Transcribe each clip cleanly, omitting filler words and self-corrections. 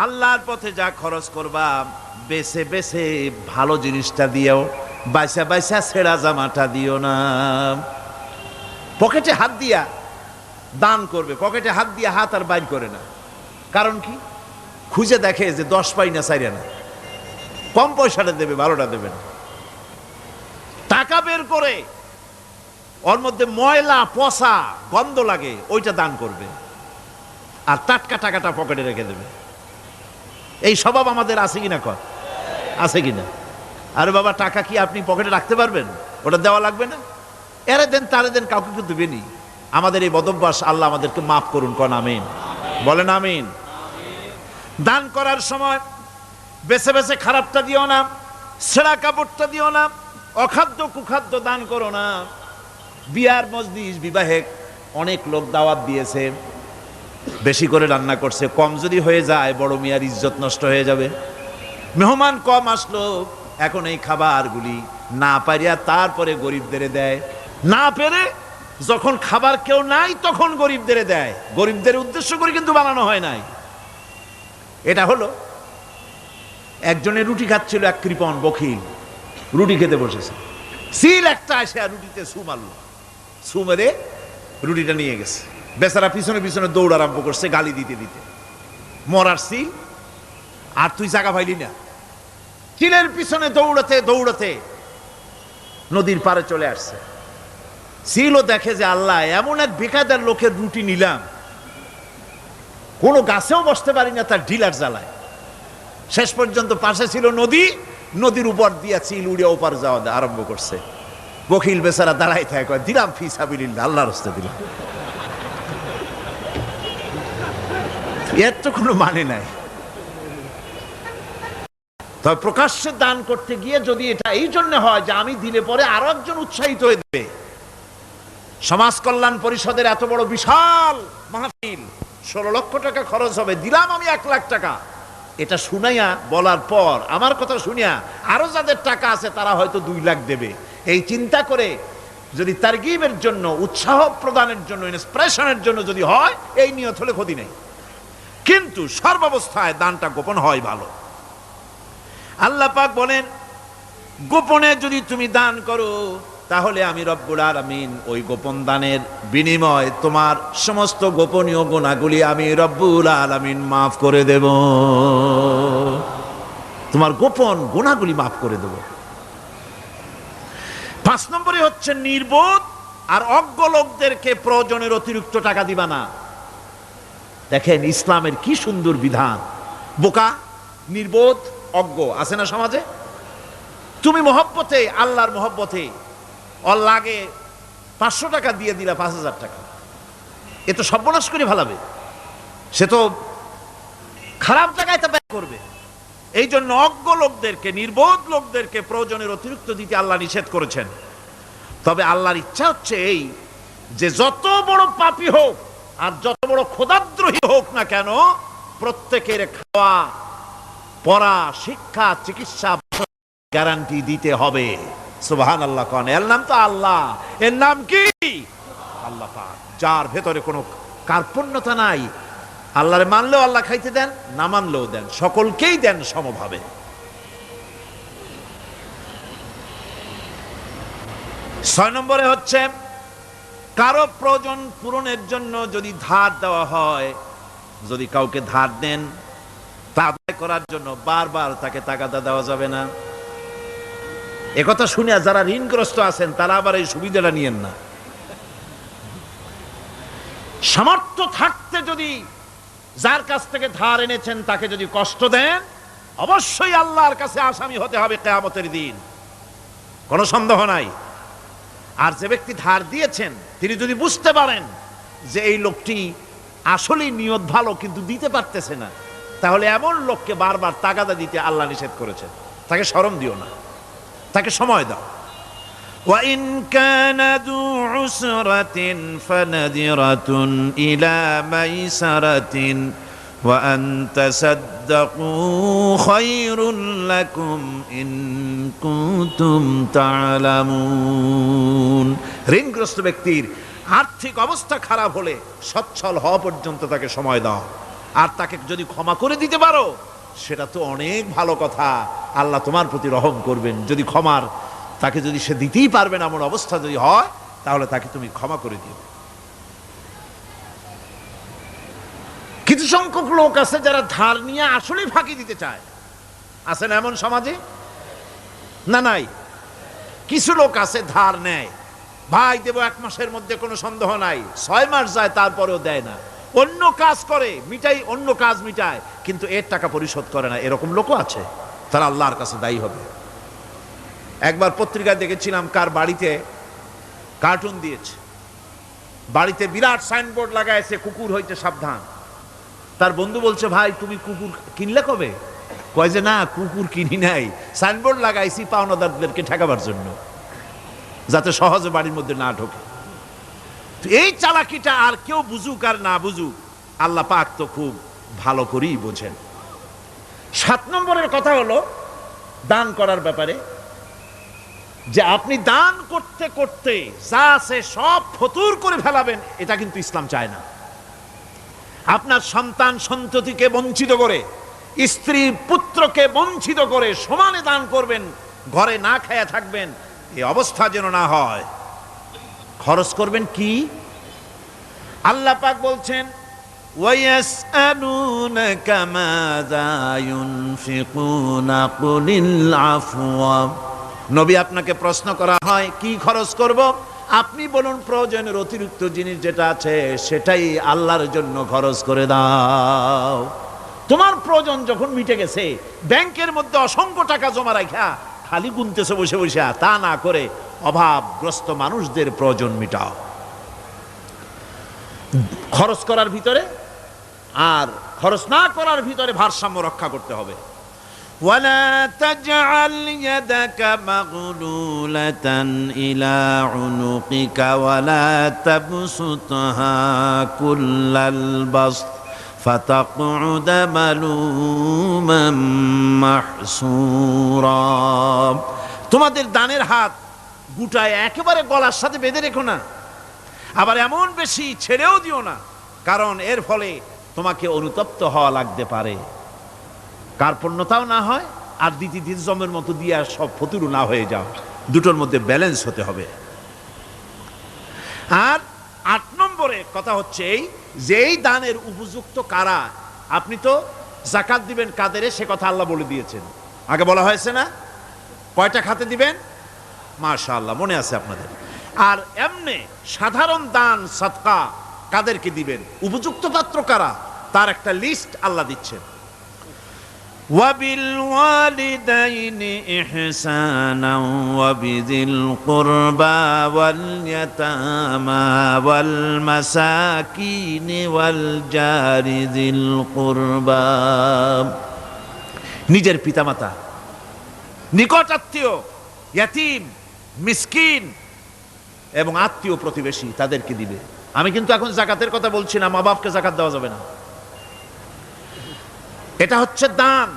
আল্লাহর পথে যা খরচ করবা বেছে বেছে ভালো জিনিসটা দিও, বাইসা বাইসা ছেঁড়া জামাটা দিও না। পকেটে হাত দিয়া দান করবে, পকেটে হাত দিয়া হাত আর বাইর করে না। কারণ কি? খুঁজে দেখে যে 10 পাই না, 4 না, কম পয়সাটা দেবে, 12টা দেবে না। টাকা বের করে ওর মধ্যে ময়লা পচা গন্ধ লাগে, ওইটা দান করবে, আর টাটকা টাকাটা পকেটে রেখে দেবে। এই স্বভাব আমাদের আছে কিনা? কর আছে কিনা? আরে বাবা, টাকা কি আপনি পকেটে রাখতে পারবেন? ওটা দেওয়া লাগবে না? এরে দেন তারে দেন, কাউকে কিন্তু দেবেনি। আমাদের এই বদভ্যাস আল্লাহ আমাদেরকে মাফ করুন। কোন আমিন বলেন। আমিন। দান করার সময় বেছে বেছে খারাপটা দিও না, ছেঁড়া কাপড়টা দিও না, অখাদ্য কুখাদ্য দান করো না। বিয়ার মজলিস, বিবাহে অনেক লোক দাওয়াত দিয়েছে, বেশি করে রান্না করছে, কম যদি হয়ে যায় বড় মিয়ার ইজ্জত নষ্ট হয়ে যাবে। মেহমান কম আসলো, এখন এই খাবারগুলি না পারিয়া তারপরে গরিবদের দেয়, না পেরে যখন খাবার কেউ নাই তখন গরিবদের দেয়। গরিবদের উদ্দেশ্য করে কিন্তু বানানো হয় নাই। এটা হলো একজনের রুটি খাচ্ছিল, এক কৃপণ বখিল রুটি খেতে বসেছে, সিল একটা আসে আর রুটিতে সু মারল, সু মেরে রুটিটা নিয়ে গেছে। বেচারা পিছনে পিছনে দৌড় আরম্ভ করছে, গালি দিতে দিতে। মরার সিল, আর তুই জায়গা পাইলি না। সিলের পিছনে দৌড়াতে দৌড়াতে নদীর পারে চলে আসছে। সিলও দেখে যে আল্লাহ, এমন এক বেকায়দার লোকের রুটি নিলাম, কোনো গাছেও বসতে পারি না তার ঢিলার জ্বালায়। শেষ পর্যন্ত পাশে ছিল নদী, নদীর উপর দিয়া চিল উড়িয়া ওপার যাওয়া আরম্ভ করছে। বকিল বেচারা দাঁড়াই থাকে, দিলাম ফি সাবিলিল্লাহ, আল্লাহর রাস্তায় দিলাম। এর তো কোনো মানে নাই। তবে প্রকাশ্যে দান করতে গিয়ে যদি এটা এই জন্য হয় যে আমি দিলে পরে আরো একজন উৎসাহিত হয়ে দেবে। সমাজ কল্যাণ পরিষদের এত বড় বিশাল মাহফিল, 16 লক্ষ টাকা খরচ হবে, দিলাম আমি 1 লাখ টাকা, এটা শুনাইয়া বলার পর আমার কথা শুনিয়া আরো যাদের টাকা আছে তারা হয়তো 2 লাখ দেবে, এই চিন্তা করে যদি তারগিবের জন্য, উৎসাহ প্রদানের জন্য, ইন্সপিরেশনের জন্য যদি হয়, এই নিয়ত হলে ক্ষতি নেই। কিন্তু সর্বাবস্থায় দানটা গোপন হয় ভালো। আল্লাহ পাক বলেন, গোপনে যদি তুমি দান করো তাহলে আমি রব্বুল আলামিন ওই গোপন দানের বিনিময় তোমার সমস্ত গোপনীয় গুনাহগুলি আমি রব্বুল আলামিন মাফ করে দেব। তোমার গোপন গুনাহগুলি মাফ করে দেব। 5 নম্বরে হচ্ছে নির্বোধ আর অজ্ঞ লোকদেরকে প্রয়োজনের অতিরিক্ত টাকা দিবা না। দেখেন ইসলামের কি সুন্দর বিধান। বোকা, নির্বোধ, অজ্ঞ আছে না সমাজে? তুমি মহব্বতে, আল্লাহর মহব্বতে ওর লাগে 500 টাকা দিয়ে দিলা 5000 টাকা, এ তো সর্বনাশ করে ফেলাবে, সে তো খারাপ জায়গায় তা ব্যয় করবে। এই জন্য অজ্ঞ লোকদেরকে, নির্বোধ লোকদেরকে প্রয়োজনের অতিরিক্ত দিতে আল্লাহ নিষেধ করেছেন। তবে আল্লাহর ইচ্ছা হচ্ছে এই যে যত বড় পাপী হোক আর যত বড় খোদাদ্রোহী হোক না কেন, প্রত্যেকের খাওয়া, পড়া, শিক্ষা, চিকিৎসা গ্যারান্টি দিতে হবে। সুবহানাল্লাহ। কোন এর নাম তো আল্লাহ, এর নাম কি? আল্লাহ পাক, যার ভেতরে কোনো কার্পণ্যতা নাই। আল্লাহরে মানলেও আল্লাহ খাইতে দেন, না মানলেও দেন, সকলকেই দেন সমভাবে। 6 নম্বরে হচ্ছে কারো প্রয়োজন পূরণের জন্য যদি ধার দেওয়া হয়, যদি কাউকে ধার দেন তা আদায় করার জন্য বারবার তাকে তাগাদা দেওয়া যাবে না। একথা শুনিয়া যারা ঋণগ্রস্ত আছেন তারা আবার এই সুবিধাটা নিয়েন না। সামর্থ্য থাকতে যদি যার কাছ থেকে ধার এনেছেন তাকে যদি কষ্ট দেন, অবশ্যই আল্লাহর কাছে আসামি হতে হবে কিয়ামতের দিন, কোনো সন্দেহ নাই। আর যে ব্যক্তি ধার দিয়েছেন তিনি যদি বুঝতে পারেন যে এই লোকটি আসলেই নিয়ত ভালো কিন্তু দিতে পারতেছে না, তাহলে এমন লোককে বারবার তাগাদা দিতে আল্লাহ নিষেধ করেছেন। তাকে শরম দিও না, তাকে সময় দাও। وَإِنْ كَانَ ذُو عُسْرَةٍ فَنَذِرَةٌ إِلَى مَيْسَرَةٍ وَأَنْ تَصَدَّقُوا خَيْرٌ لَكُمْ إِنْ كُنْتُمْ تَعْلَمُونَ। ঋণগ্রস্ত ব্যক্তির আর্থিক অবস্থা খারাপ হলে সচ্ছল হওয়া পর্যন্ত তাকে সময় দাও। আর তাকে যদি ক্ষমা করে দিতে পারো সেটা তো অনেক ভালো কথা, আল্লাহ তোমার প্রতি রহম করবেন। যদি ক্ষমার তাকে যদি সে দিতেই পারবে না এমন অবস্থা যদি হয়, তাহলে তাকে তুমি ক্ষমা করে দিও। কিছু সংখ্যক লোক আছে যারা ধার নিয়ে আসলেই ফাঁকি দিতে চায়, আছে না এমন সমাজে? না নাই? কিছু লোক আছে ধার নেয়, ভাই দেব 1 মাসের মধ্যে, কোনো সন্দেহ নাই। 6 মাস যায় তারপরেও দেয় না, অন্য কাজ করে মিটাই, অন্য কাজ মিটায়, কিন্তু এর টাকা পরিশোধ করে না। এরকম লোকও আছে, তারা আল্লাহর কাছে দায়ী হবে। একবার পত্রিকায় দেখেছিলাম কার বাড়িতে কার্টুন দিয়েছে, বাড়িতে বিরাট সাইনবোর্ড লাগাইছে কুকুর হইতে সাবধান। তার বন্ধু বলছে, ভাই তুমি কুকুর কিনলে কবে? কয় যে না, কুকুর কিনি নাই, সাইনবোর্ড লাগাইছি পাওনাদারদেরকে ঠেকাবার জন্য, যাতে সহজে বাড়ির মধ্যে না ঢোকে। এই চালাকিটা আর কেউ বুঝুক আর না বুঝুক, আল্লাহ পাক তো খুব ভালো করেই বোঝেন। 7 নম্বরের কথা হলো দান করার ব্যাপারে, যে আপনি দান করতে করতে যা আছে সব ফতুর করে ফেলাবেন, এটা কিন্তু ইসলাম চায় না। আপনার সন্তান সন্ততিকে বঞ্চিত করে, স্ত্রী পুত্রকে বঞ্চিত করে সমানে দান করবেন, ঘরে না খায়া থাকবেন, এই অবস্থা যেন না হয়। খরচ করবেন কি? আল্লাহ পাক বলছেন, ওয়ায়াসআলুনাকা মাযা ইউনফিকুনা কুলিল আফওয়া। নবী আপনাকে প্রশ্ন করা হয় কি খরচ করব, আপনি বলুন প্রয়োজনের অতিরিক্ত জিনিস যেটা আছে সেটাই আল্লাহর জন্য খরচ করে দাও। তোমার প্রয়োজন যখন মিটে গেছে, ব্যাংকের মধ্যে অসংখ্য টাকা জমা রাখা খালি গুনতেছে বসে বসে, তা না করে অভাবগ্রস্ত মানুষদের প্রয়োজন মিটাও। খরচ করার ভিতরে আর খরচ না করার ভিতরে ভারসাম্য রক্ষা করতে হবে। ولا تجعل يدك مغلولة إلى عنقك ولا تبسطها كل البسط فتقعد ملوما محسورا। তোমাদের দানের হাত গুটায় একেবারে গলার সাথে বেঁধে রেখো না, আবার এমন বেশি ছেড়েও দিও না, কারণ এর ফলে তোমাকে অনুতপ্ত হওয়া লাগতে পারে, কার্পণ্যতাও না হয়, আর দ্বিতীয় জমের মতো দিয়ে সব ফতুরু না হয়ে যাও। দুটোর মধ্যে ব্যালেন্স হতে হবে। আর 8 নম্বরে কথা হচ্ছে এই যে এই দানের উপযুক্ত কারা। আপনি তো যাকাত দিবেন কাদের, সে কথা আল্লাহ বলে দিয়েছেন, আগে বলা হয়েছে না? কয়টা খাতে দিবেন? মাশাআল্লাহ, মনে আছে আপনাদের। আর এমনি সাধারণ দান সাদকা কাদেরকে দিবেন, উপযুক্ত পাত্র কারা, তার একটা লিস্ট আল্লাহ দিচ্ছেন। وبالوالدين إحسانا وبذي القربى واليتامى والمساكين والجار ذي القربى। নিজের পিতামাতা, নিকট আত্মীয়, ইয়াতিম, মিসকিন এবং আত্মীয় প্রতিবেশী তাদেরকে দিবে। আমি কিন্তু এখন যাকাতের কথা বলছি না, মা বাপকে যাকাত দেওয়া যাবে না। এটা হচ্ছে দান,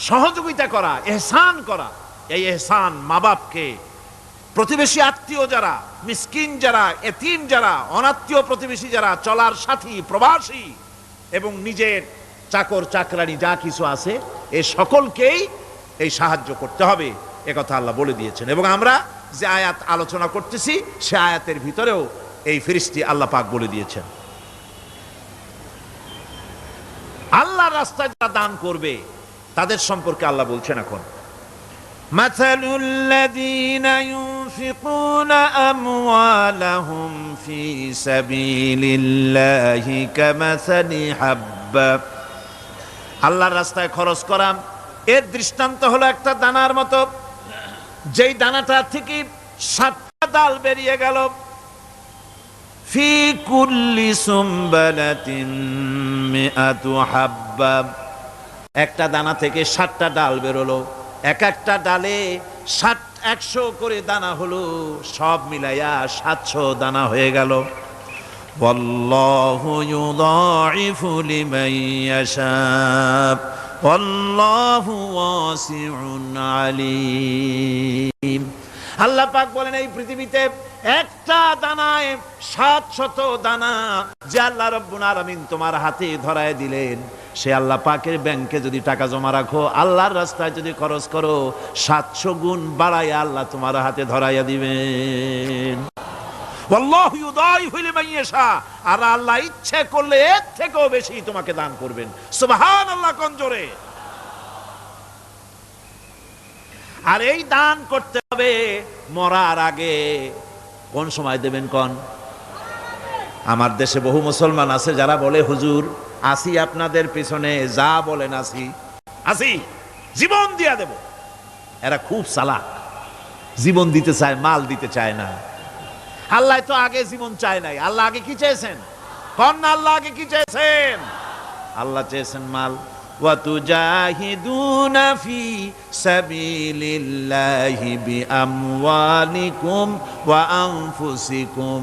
সহযোগিতা করা, এহসান করা। এই এহসান মা বাপকে, প্রতিবেশী আত্মীয় যারা, মিসকিন যারা, এতিম যারা, অনাত্মীয় প্রতিবেশী যারা, চলার সাথী, প্রবাসী এবং নিজের চাকর চাকরানি যা কিছু আছে, এই সকলকেই এই সাহায্য করতে হবে, একথা আল্লাহ বলে দিয়েছেন। এবং আমরা যে আয়াত আলোচনা করতেছি সে আয়াতের ভিতরেও এই ফিরিস্তি আল্লাহ পাক বলে দিয়েছেন। আল্লাহর রাস্তায় যারা দান করবে তাদের সম্পর্কে আল্লাহ বলছেন এখন, মাসালুল লাযীনা ইউনফিকুনা আমওয়ালাহুম ফি সাবিলিল্লাহি কামাসালি হাব্বা। আল্লাহর রাস্তায় খরচ করা এর দৃষ্টান্ত হলো একটা দানার মতো, যেই দানাটা থেকে 7টা ডাল বেরিয়ে গেল। ফি কুল্লি সুমবালাতিন মিআতু হাব্বা, একটা দানা থেকে 7টা ডাল বেরোলো, এক একটা ডালে 100 করে দানা হলো, সব মিলাইয়া 700 দানা হয়ে গেল। ওয়াল্লাহু ইউদাইফু লিমান ইয়াশা ওয়াল্লাহু ওয়াসিউন আলিম। আল্লাহ পাক বলেন এই পৃথিবীতে একটা দানায় 700 দানা যে আল্লাহ রাব্বুল আলামিন তোমার হাতে ধরায় দিলেন, সে আল্লাহ পাকের ব্যাংকে যদি টাকা জমা রাখো, আল্লাহর রাস্তায় যদি খরচ করো, 700 গুণ বাড়াইয়া আল্লাহ তোমার হাতে ধরাইয়া দিবেন। ওয়াল্লাহু ইউদাইফু লিমান ইয়াশা, আর আল্লাহ ইচ্ছে করলে এর থেকেও বেশি তোমাকে দান করবেন। সুবহানাল্লাহ কোন জোরে। আর এই দান করতে হবে মরার আগে। কোন সময় দেবেন কোন? আমার দেশে বহু মুসলমান আছে যারা বলে হুজুর আসি আপনাদের পিছনে, যা বলেন আসি জীবন দিয়া দেব। এরা খুব চালাক, জীবন দিতে চায়, মাল দিতে চায় না। আল্লাহ তো আগে জীবন চায় নাই, আল্লাহ আগে কি চেয়েছেন? কোন আল্লাহ আগে কি চেয়েছেন? আল্লাহ চেয়েছেন মাল। وَتُجَاهِدُونَ فِي سَبِيلِ اللَّهِ بِأَمْوَالِكُمْ وَأَنفُسِكُمْ।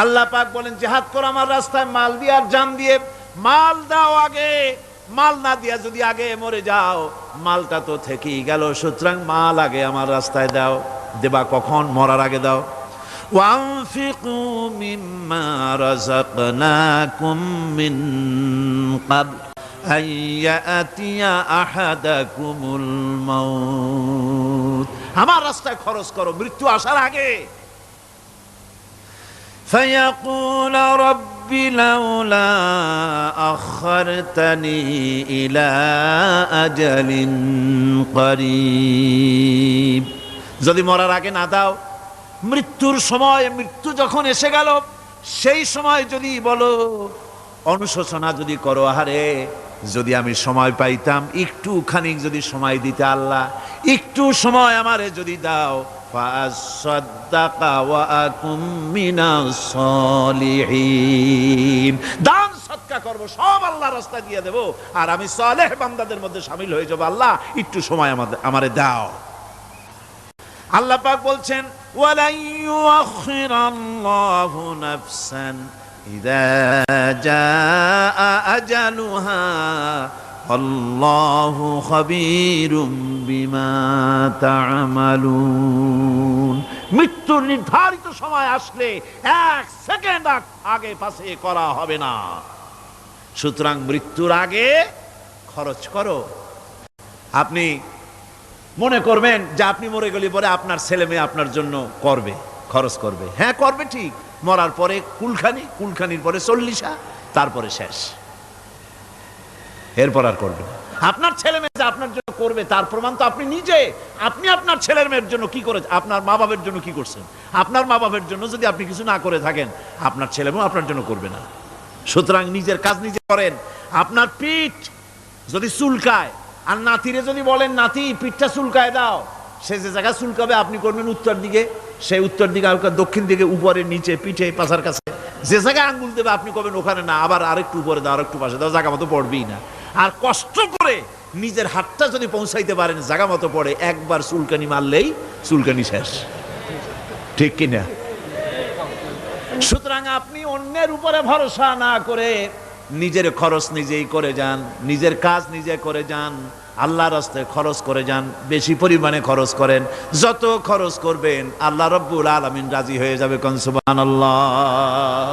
আল্লাহ পাক বলেন জিহাদ করো আমার রাস্তায় মাল দিয়ে আর জান দিয়ে। মাল দাও আগে, মাল না দিয়া যদি আগে মরে যাও, মালটা তো থেকেই গেল। সুতরাং মাল আগে আমার রাস্তায় দাও। দেবা কখন? মরার আগে দাও। وَأَنفِقُوا مِمَّا رَزَقْنَاكُم مِّن قَبْلِ أَن يَأْتِيَ أَحَدَكُمُ الْمَوْتُ। আমার রাস্তায় খরচ করো মৃত্যু আসার আগে। فَيَقُولَ رَبِّ لَوْلَا أَخَّرْتَنِي إِلَى أَجَلٍ قَرِيبٍ। যদি মরার আগে না দাও, মৃত্যুর সময়, মৃত্যু যখন এসে গেল, সেই সময় যদি বলো, অনুশোচনা যদি করো, আহারে যদি আমি সময় পাইতাম, একটুখানি যদি সময় দিতে আল্লাহ, একটু সময় আমারে যদি দাও, ফাসাদ্দাকা ওয়া আকুম মিনাস সালিহিন। দান সদকা করব, সব আল্লাহর রাস্তায় দিয়ে দেব, আর আমি সালেহ বান্দাদের মধ্যে শামিল হয়ে যাব। আল্লাহ একটু সময় আমারে দাও। আল্লাহ পাক বলছেন ওয়ালাই ইউআখিরাল্লাহু নাফসান ইযা জাআ আজালুহা আল্লাহু খাবীরুম বিমা তা'মালুন। মৃত্যুর নির্ধারিত সময় আসলে 1 সেকেন্ড আগে পাশে করা হবে না। সুতরাং মৃত্যুর আগে খরচ করো। আপনি মনে করবেন যে আপনি মরে গেলে পরে আপনার ছেলে মেয়ে আপনার জন্য করবে, খরচ করবে। হ্যাঁ করবে ঠিক, মরার পরে কুলখানির পরে 40, তারপরে শেষ, এরপর আর করবে না। আপনার ছেলে মেয়ে যে আপনার জন্য করবে তার প্রমাণ তো আপনি নিজে। আপনি আপনার ছেলের মেয়ের জন্য কি করেছেন? আপনার মা বাবার জন্য কি করছেন? আপনার মা বাবার জন্য যদি আপনি কিছু না করে থাকেন, আপনার ছেলে মেয়ে আপনার জন্য করবে না। সুতরাং নিজের কাজ নিজে করেন। আপনার পিঠ যদি চুলকায়, আর নাতিরে যদি বলেন নাতি পিঠটা চুলকায় দাও, সে যে জায়গা চুলকাবে আপনি করবেন উত্তর দিকে, সে উত্তর দিকে, দক্ষিণ দিকে, উপরে, নিচে, পিঠে, পাছার কাছে, যে জায়গায় আঙ্গুল দেবে আপনি করবেন ওখানে না, আবার আরেকটু উপরে দাও, আরেকটু পাশে দাও, জায়গা মতো পড়বেই না। আর কষ্ট করে নিজের হাতটা যদি পৌঁছাইতে পারেন জায়গা মতো পড়ে, একবার চুলকানি মারলেই চুলকানি শেষ, ঠিক কিনা? সুতরাং আপনি অন্যের উপরে ভরসা না করে নিজের খরচ নিজেই করে যান, নিজের কাজ নিজে করে যান, আল্লাহর রাস্তায় খরচ করে যান, বেশি পরিমাণে খরচ করেন। যত খরচ করবেন আল্লাহ রাব্বুল আলামিন রাজি হয়ে যাবে। কোন সুবহানাল্লাহ।